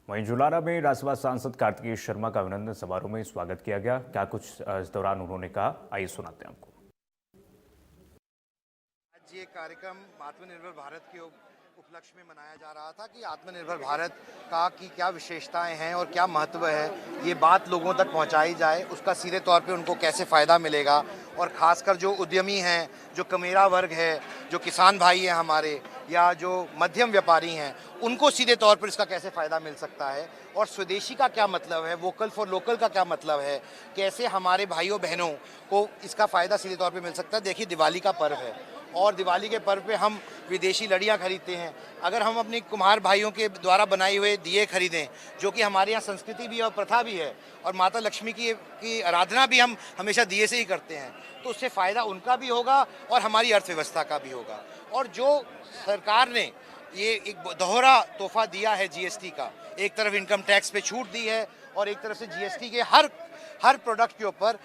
वहीं जुलाना में राज्यसभा सांसद कार्तिकेय शर्मा का अभिनंदन समारोह में स्वागत किया गया। क्या कुछ इस दौरान उन्होंने कहा, आइए सुनाते हैं आपको। आज ये कार्यक्रम आत्मनिर्भर भारत के उपलक्ष्य में मनाया जा रहा था कि आत्मनिर्भर भारत का की क्या विशेषताएं हैं और क्या महत्व है, ये बात लोगों तक पहुंचाई जाए, उसका सीधे तौर पे उनको कैसे फ़ायदा मिलेगा और ख़ासकर जो उद्यमी हैं, जो कमेरा वर्ग है, जो किसान भाई हैं हमारे, या जो मध्यम व्यापारी हैं, उनको सीधे तौर पर इसका कैसे फ़ायदा मिल सकता है और स्वदेशी का क्या मतलब है, वोकल फॉर लोकल का क्या मतलब है, कैसे हमारे भाइयों बहनों को इसका फ़ायदा सीधे तौर पर मिल सकता है। देखिए, दिवाली का पर्व है और दिवाली के पर्व पे हम विदेशी लड़ियाँ खरीदते हैं। अगर हम अपनी कुम्हार भाइयों के द्वारा बनाए हुए दिए खरीदें, जो कि हमारे यहाँ संस्कृति भी है और प्रथा भी है, और माता लक्ष्मी की आराधना भी हम हमेशा दिए से ही करते हैं, तो उससे फ़ायदा उनका भी होगा और हमारी अर्थव्यवस्था का भी होगा। और जो सरकार ने ये एक दोहरा तोहफा दिया है जीएसटी का, एक तरफ इनकम टैक्स पे छूट दी है और एक तरफ से जीएसटी के हर प्रोडक्ट के ऊपर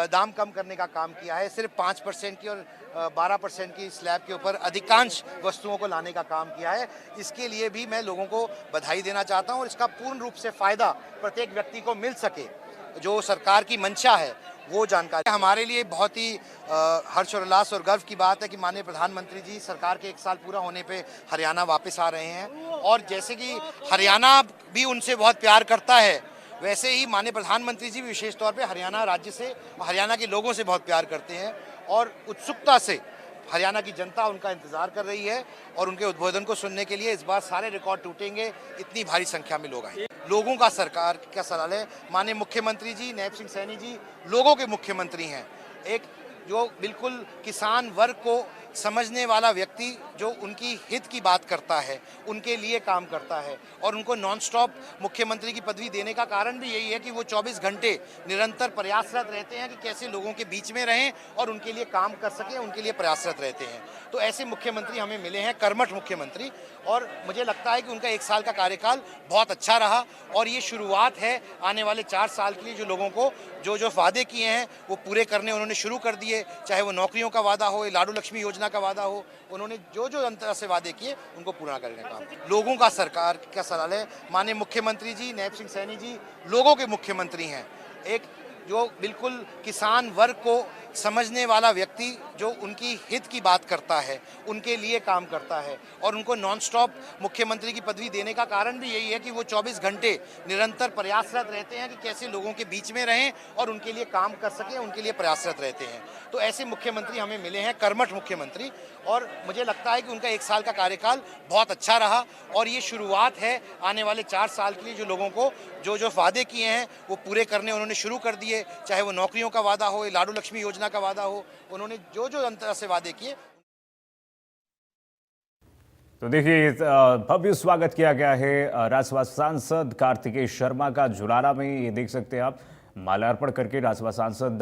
दाम कम करने का काम किया है। सिर्फ 5% की और 12% की स्लैब के ऊपर अधिकांश वस्तुओं को लाने का काम किया है। इसके लिए भी मैं लोगों को बधाई देना चाहता हूं और इसका पूर्ण रूप से फ़ायदा प्रत्येक व्यक्ति को मिल सके, जो सरकार की मंशा है वो जानकारी हमारे लिए बहुत ही हर्ष और उल्लास और गर्व की बात है कि माननीय प्रधानमंत्री जी सरकार के 1 साल पूरा होने पे हरियाणा वापस आ रहे हैं। और जैसे कि हरियाणा भी उनसे बहुत प्यार करता है, वैसे ही माननीय प्रधानमंत्री जी भी विशेष तौर पे हरियाणा राज्य से, हरियाणा के लोगों से बहुत प्यार करते हैं और उत्सुकता से हरियाणा की जनता उनका इंतजार कर रही है और उनके उद्बोधन को सुनने के लिए इस बार सारे रिकॉर्ड टूटेंगे, इतनी भारी संख्या में लोग आए। लोगों का सरकार का सवाल है। माननीय मुख्यमंत्री जी नैब सिंह सैनी जी लोगों के मुख्यमंत्री हैं, एक जो बिल्कुल किसान वर्ग को समझने वाला व्यक्ति, जो उनकी हित की बात करता है, उनके लिए काम करता है और उनको नॉन स्टॉप मुख्यमंत्री की पदवी देने का कारण भी यही है कि वो 24 घंटे निरंतर प्रयासरत रहते हैं कि कैसे लोगों के बीच में रहें और उनके लिए काम कर सकें, उनके लिए प्रयासरत रहते हैं। तो ऐसे मुख्यमंत्री हमें मिले हैं, कर्मठ मुख्यमंत्री, और मुझे लगता है कि उनका 1 साल का कार्यकाल बहुत अच्छा रहा और ये शुरुआत है आने वाले 4 साल के लिए। जो लोगों को जो वादे किए हैं वो पूरे करने उन्होंने शुरू कर दिए, चाहे वो नौकरियों का वादा हो, लाडू लक्ष्मी योजना का वादा हो, उन्होंने जो अंतर से वादे किए उनको पूरा करने का काम। लोगों का सरकार का सवाल है। माननीय मुख्यमंत्री जी नैब सिंह सैनी जी लोगों के मुख्यमंत्री हैं, एक जो बिल्कुल किसान वर्ग को समझने वाला व्यक्ति, जो उनकी हित की बात करता है, उनके लिए काम करता है और उनको नॉन स्टॉप मुख्यमंत्री की पदवी देने का कारण भी यही है कि वो 24 घंटे निरंतर प्रयासरत रहते हैं कि कैसे लोगों के बीच में रहें और उनके लिए काम कर सकें, उनके लिए प्रयासरत रहते हैं। तो ऐसे मुख्यमंत्री हमें मिले हैं, कर्मठ मुख्यमंत्री, और मुझे लगता है कि उनका 1 साल का कार्यकाल बहुत अच्छा रहा और ये शुरुआत है आने वाले 4 साल के लिए। जो लोगों को जो वादे किए हैं वो पूरे करने उन्होंने शुरू कर दिए, चाहे वो नौकरियों का वादा हो, लाडू लक्ष्मी योजना का वादा हो, उन्होंने जो अंतर से वादे किए। तो देखिए, भव्य स्वागत किया गया है राज्यसभा सांसद कार्तिकेय शर्मा का जुलाना में। ये देख सकते हैं आप, माल्यार्पण करके राज्यसभा सांसद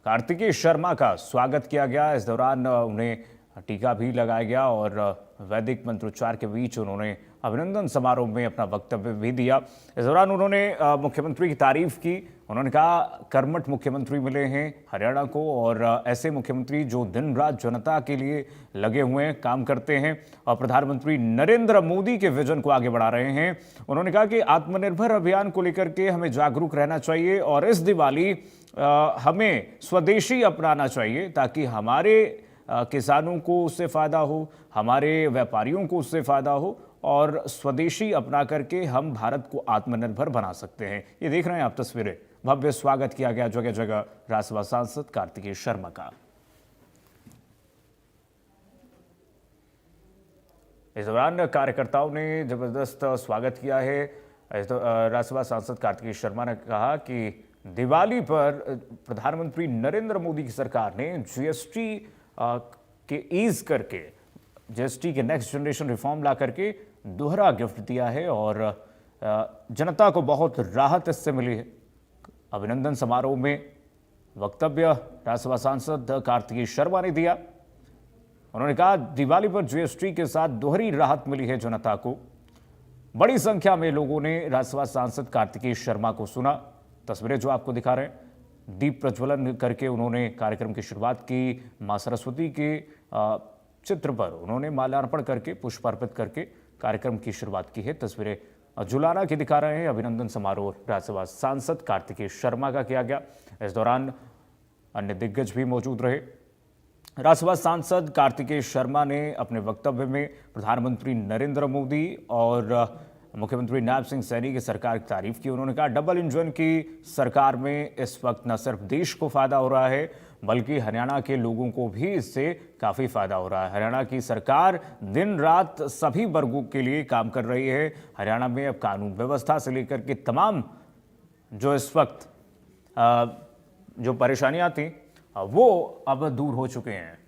कार्तिकेय शर्मा का स्वागत किया गया। इस दौरान उन्हें टीका भी लगाया गया और वैदिक मंत्रोच्चार के बीच उन्होंने अभिनंदन समारोह में अपना वक्तव्य भी दिया। इस दौरान उन्होंने मुख्यमंत्री की तारीफ की। उन्होंने कहा कर्मठ मुख्यमंत्री मिले हैं हरियाणा को और ऐसे मुख्यमंत्री जो दिन रात जनता के लिए लगे हुए हैं, काम करते हैं और प्रधानमंत्री नरेंद्र मोदी के विजन को आगे बढ़ा रहे हैं। उन्होंने कहा कि आत्मनिर्भर अभियान को लेकर के हमें जागरूक रहना चाहिए और इस दिवाली हमें स्वदेशी अपनाना चाहिए ताकि हमारे किसानों को उससे फ़ायदा हो, हमारे व्यापारियों को उससे फ़ायदा हो और स्वदेशी अपना करके हम भारत को आत्मनिर्भर बना सकते हैं। ये देख रहे हैं आप तस्वीरें। भव्य स्वागत किया गया जगह जगह राज्यसभा सांसद कार्तिकेय शर्मा का। इस दौरान कार्यकर्ताओं ने जबरदस्त स्वागत किया है। राज्यसभा सांसद कार्तिकेय शर्मा ने कहा कि दिवाली पर प्रधानमंत्री नरेंद्र मोदी की सरकार ने जीएसटी के ईज करके, जीएसटी के नेक्स्ट जनरेशन रिफॉर्म ला करके दोहरा गिफ्ट दिया है और जनता को बहुत राहत इससे मिली है। अभिनंदन समारोह में वक्तव्य राज्यसभा सांसद कार्तिकेय शर्मा ने दिया। उन्होंने कहा दिवाली पर जीएसटी के साथ दोहरी राहत मिली है जनता को। बड़ी संख्या में लोगों ने राज्यसभा सांसद कार्तिकेय शर्मा को सुना। तस्वीरें जो आपको दिखा रहे हैं, दीप प्रज्वलन करके उन्होंने कार्यक्रम की शुरुआत की। मां सरस्वती के चित्र पर उन्होंने माल्यार्पण करके, पुष्प अर्पित करके कार्यक्रम की शुरुआत की है। तस्वीरें जुलाना की दिखा रहे हैं। अभिनंदन समारोह राज्यसभा सांसद कार्तिकेय शर्मा का किया गया। इस दौरान अन्य दिग्गज भी मौजूद रहे। राज्यसभा सांसद कार्तिकेय शर्मा ने अपने वक्तव्य में प्रधानमंत्री नरेंद्र मोदी और मुख्यमंत्री नायब सिंह सैनी की सरकार की तारीफ की। उन्होंने कहा डबल इंजन की सरकार में इस वक्त न सिर्फ देश को फायदा हो रहा है बल्कि हरियाणा के लोगों को भी इससे काफी फायदा हो रहा है। हरियाणा की सरकार दिन रात सभी वर्गों के लिए काम कर रही है। हरियाणा में अब कानून व्यवस्था से लेकर के तमाम जो इस वक्त जो परेशानियां थी वो अब दूर हो चुके हैं।